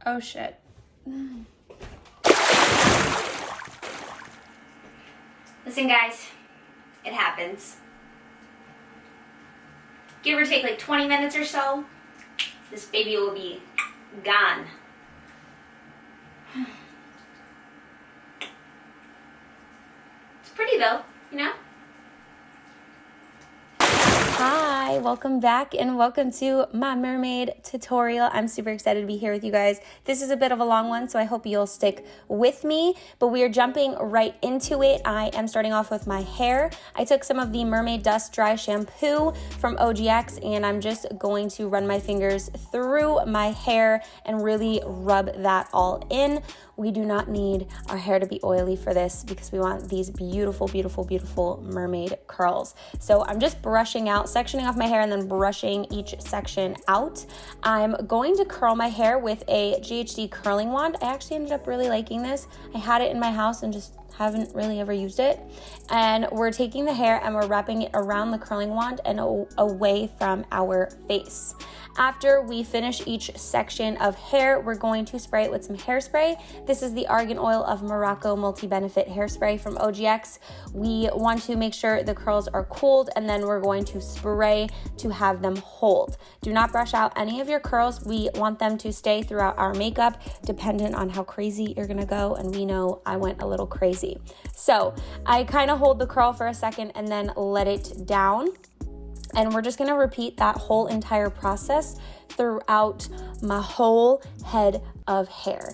Oh shit. Listen guys, it happens. Give or take like 20 minutes or so, this baby will be gone. It's pretty though, you know? Hi, welcome back and welcome to my mermaid tutorial. I'm super excited to be here with you guys. This is a bit of a long one, so I hope you'll stick with me, but we are jumping right into it. I am starting off with my hair. I took some of the Mermaid Dust Dry Shampoo from OGX and I'm just going to run my fingers through my hair and really rub that all in. We do not need our hair to be oily for this because we want these beautiful, beautiful, beautiful mermaid curls. So I'm just brushing out, sectioning off my hair and then brushing each section out. I'm going to curl my hair with a GHD curling wand. I actually ended up really liking this. I had it in my house and just haven't really ever used it. And we're taking the hair and we're wrapping it around the curling wand and away from our face. After we finish each section of hair, we're going to spray it with some hairspray. This is the Argan Oil of Morocco Multi-Benefit Hairspray from OGX. We want to make sure the curls are cooled and then we're going to spray to have them hold. Do not brush out any of your curls. We want them to stay throughout our makeup, dependent on how crazy you're gonna go, and we know I went a little crazy. So I kind of hold the curl for a second and then let it down. And we're just gonna repeat that whole entire process throughout my whole head of hair.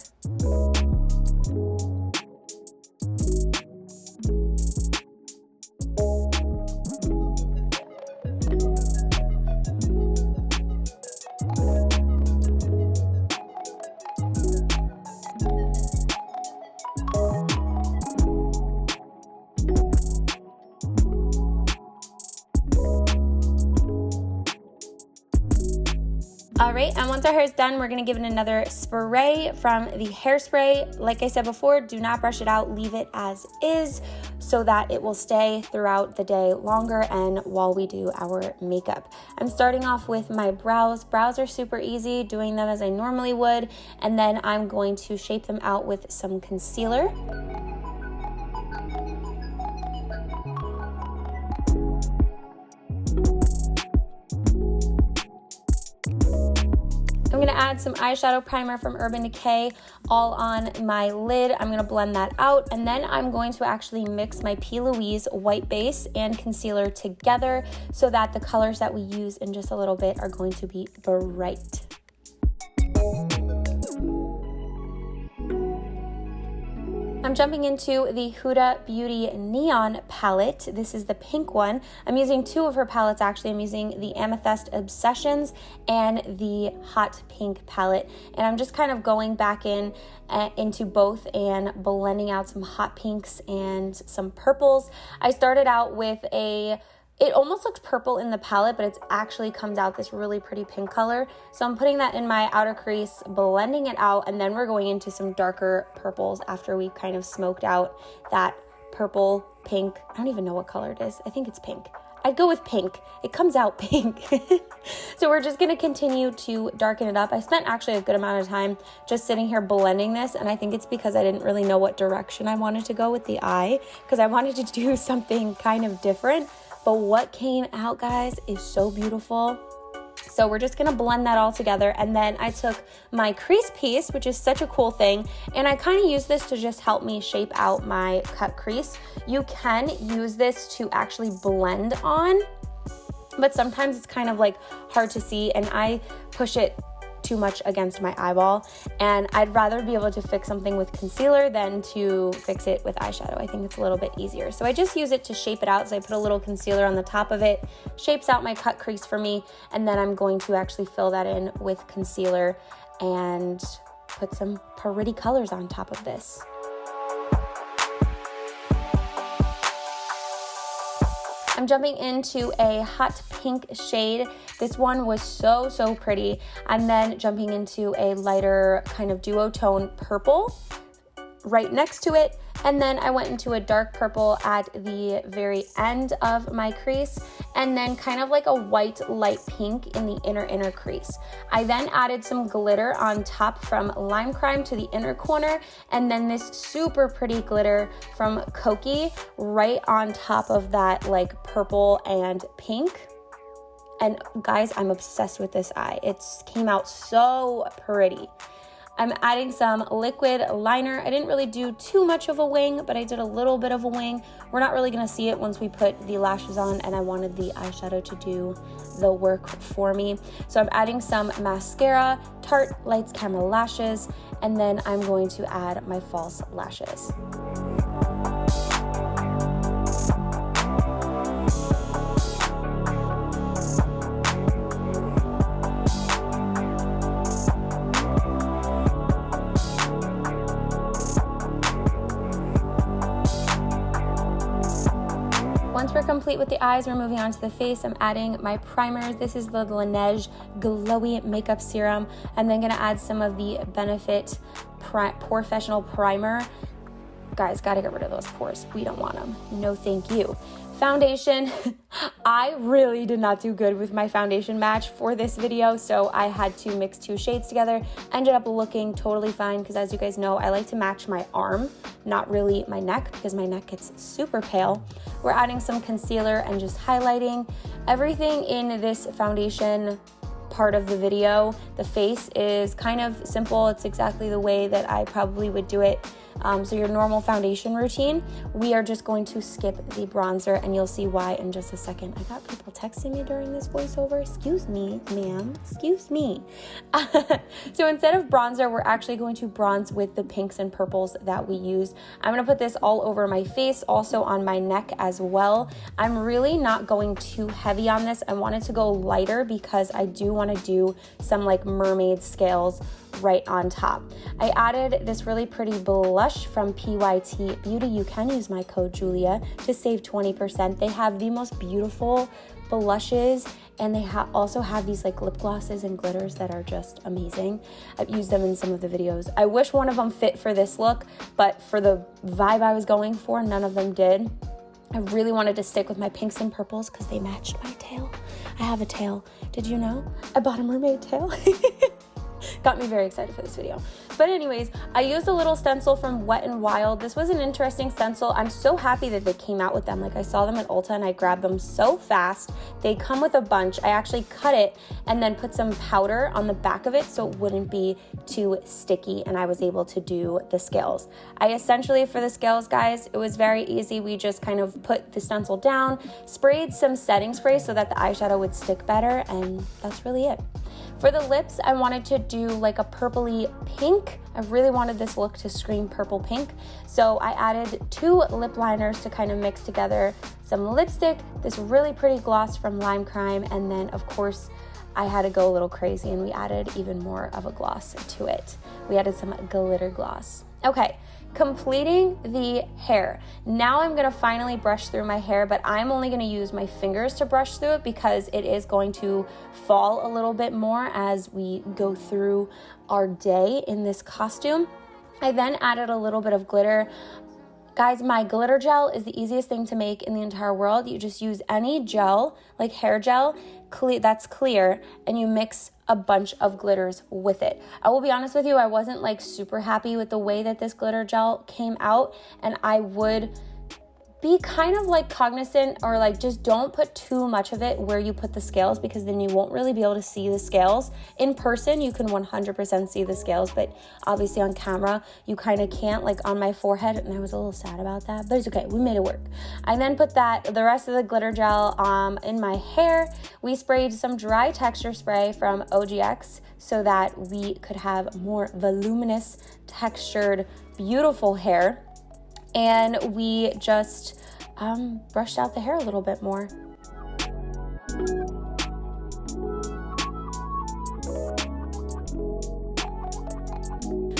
All right, and once our hair is done, we're gonna give it another spray from the hairspray. Like I said before, do not brush it out, leave it as is so that it will stay throughout the day longer and while we do our makeup. I'm starting off with my brows. Brows are super easy, doing them as I normally would, and then I'm going to shape them out with some concealer. I'm gonna add some eyeshadow primer from Urban Decay all on my lid. I'm gonna blend that out, and then I'm going to actually mix my P. Louise white base and concealer together so that the colors that we use in just a little bit are going to be bright. I'm jumping into the Huda Beauty Neon palette. This is the pink one. I'm using two of her palettes actually. I'm using the Amethyst Obsessions and the Hot Pink palette. And I'm just kind of going back into both and blending out some hot pinks and some purples. I started out with it almost looks purple in the palette, but it actually comes out this really pretty pink color. So I'm putting that in my outer crease, blending it out, and then we're going into some darker purples after we kind of smoked out that purple, pink. I don't even know what color it is. I think it's pink. I'd go with pink. It comes out pink. So we're just gonna continue to darken it up. I spent actually a good amount of time just sitting here blending this, and I think it's because I didn't really know what direction I wanted to go with the eye, because I wanted to do something kind of different. But what came out, guys, is so beautiful. So we're just gonna blend that all together. And then I took my crease piece, which is such a cool thing, and I kind of use this to just help me shape out my cut crease. You can use this to actually blend on, but sometimes it's kind of like hard to see, and I push it too much against my eyeball, and I'd rather be able to fix something with concealer than to fix it with eyeshadow. I think it's a little bit easier. So I just use it to shape it out. So I put a little concealer on the top of it, shapes out my cut crease for me, and then I'm going to actually fill that in with concealer and put some pretty colors on top of this. I'm jumping into a hot pink shade. This one was so, so pretty. And then jumping into a lighter kind of duotone purple right next to it. And then I went into a dark purple at the very end of my crease, and then kind of like a white light pink in the inner crease. I then added some glitter on top from LIMECRIME to the inner corner, and then this super pretty glitter from KOKIE right on top of that like purple and pink. And guys, I'm obsessed with this eye. It came out so pretty. I'm adding some liquid liner. I didn't really do too much of a wing, but I did a little bit of a wing. We're not really gonna see it once we put the lashes on, and I wanted the eyeshadow to do the work for me. So I'm adding some mascara, Tarte Lights Camera Lashes, and then I'm going to add my false lashes. Once we're complete with the eyes, we're moving on to the face. I'm adding my primers. This is the LANIEGE Glowy Makeup Serum. I'm then gonna add some of the Benefit Porefessional Primer. Guys, gotta get rid of those pores. We don't want them. No, thank you. Foundation. I really did not do good with my foundation match for this video, so I had to mix two shades together. Ended up looking totally fine because, as you guys know, I like to match my arm, not really my neck, because my neck gets super pale. We're adding some concealer and just highlighting. Everything in this foundation part of the video, the face, is kind of simple. It's exactly the way that I probably would do it. So your normal foundation routine. We are just going to skip the bronzer, and you'll see why in just a second. I got people texting me during this voiceover. Excuse me, ma'am. Excuse me. So instead of bronzer, we're actually going to bronze with the pinks and purples that we used. I'm going to put this all over my face, also on my neck as well. I'm really not going too heavy on this. I wanted to go lighter because I do want to do some like mermaid scales right on top. I added this really pretty blush from PYT Beauty. You can use my code Julia to save 20%. They have the most beautiful blushes, and they also have these like lip glosses and glitters that are just amazing. I've used them in some of the videos. I wish one of them fit for this look, but for the vibe I was going for, none of them did. I really wanted to stick with my pinks and purples because they matched my tail. I have a tail. Did you know? I bought a mermaid tail. Got me very excited for this video. But anyways, I used a little stencil from Wet n Wild. This was an interesting stencil. I'm so happy that they came out with them. Like, I saw them at Ulta and I grabbed them so fast. They come with a bunch. I actually cut it and then put some powder on the back of it so it wouldn't be too sticky, and I was able to do the scales. I essentially, for the scales, guys, it was very easy. We just kind of put the stencil down, sprayed some setting spray so that the eyeshadow would stick better, and that's really it. For the lips, I wanted to do like a purpley pink. I really wanted this look to scream purple pink. So I added 2 lip liners to kind of mix together some lipstick, this really pretty gloss from LIMECRIME, and then of course I had to go a little crazy and we added even more of a gloss to it. We added some glitter gloss. Okay, completing the hair. Now I'm gonna finally brush through my hair, but I'm only gonna use my fingers to brush through it because it is going to fall a little bit more as we go through our day in this costume. I then added a little bit of glitter. Guys, my glitter gel is the easiest thing to make in the entire world. You just use any gel, like hair gel, that's clear, and you mix a bunch of glitters with it. I will be honest with you, I wasn't like super happy with the way that this glitter gel came out, and I would be kind of like cognizant, or like just don't put too much of it where you put the scales, because then you won't really be able to see the scales. In person, you can 100% see the scales, but obviously on camera, you kind of can't, like on my forehead, and I was a little sad about that, but it's okay, we made it work. I then put the rest of the glitter gel in my hair. We sprayed some dry texture spray from OGX so that we could have more voluminous, textured, beautiful hair. And we just brushed out the hair a little bit more.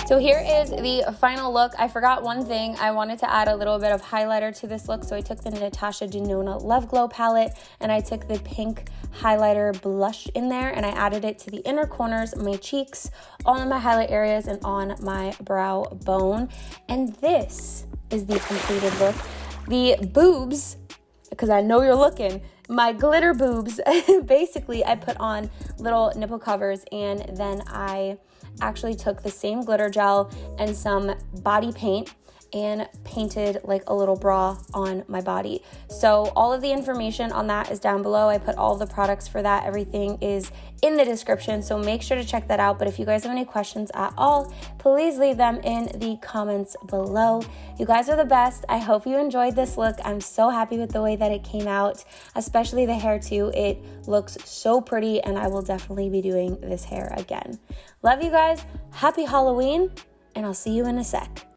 So So here is the final look. I forgot one thing. I wanted to add a little bit of highlighter to this look, so I took the Natasha Denona Love Glow palette and I took the pink highlighter blush in there and I added it to the inner corners, my cheeks, all in my highlight areas, and on my brow bone. And this is the completed look. The boobs, because I know you're looking, my glitter boobs, basically I put on little nipple covers, and then I actually took the same glitter gel and some body paint and painted like a little bra on my body. So all of the information on that is down below. I put all the products for that. Everything is in the description, so make sure to check that out. But if you guys have any questions at all, please leave them in the comments below. You guys are the best. I hope you enjoyed this look. I'm so happy with the way that it came out, especially the hair too. It looks so pretty, and I will definitely be doing this hair again. Love you guys. Happy Halloween, and I'll see you in a sec.